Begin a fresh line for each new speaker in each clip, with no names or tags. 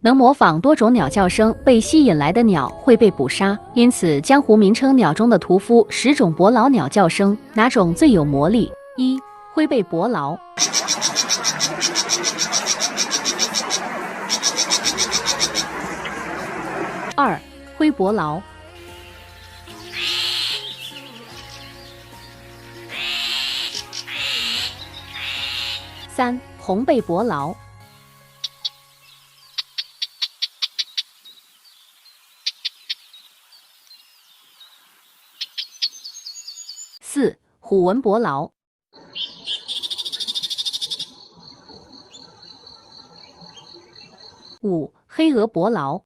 能模仿多种鸟叫声被吸引来的鸟会被捕杀，因此江湖名称鸟中的屠夫10种伯劳鸟叫声，哪种最有魔力？一、灰背伯劳。2、灰伯劳。3、红背伯劳。4、虎纹伯劳。5、黑额伯劳。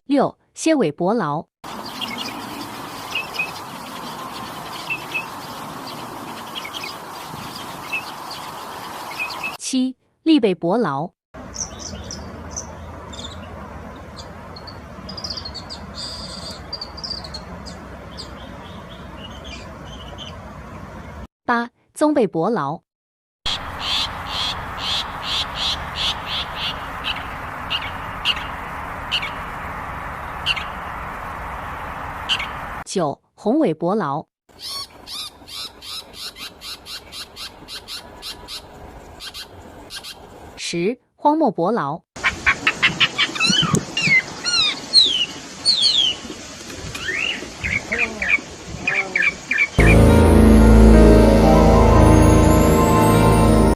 6、蝎尾伯劳。7、栗背伯劳。8、棕背伯劳。9、红尾伯劳。10、荒漠伯劳。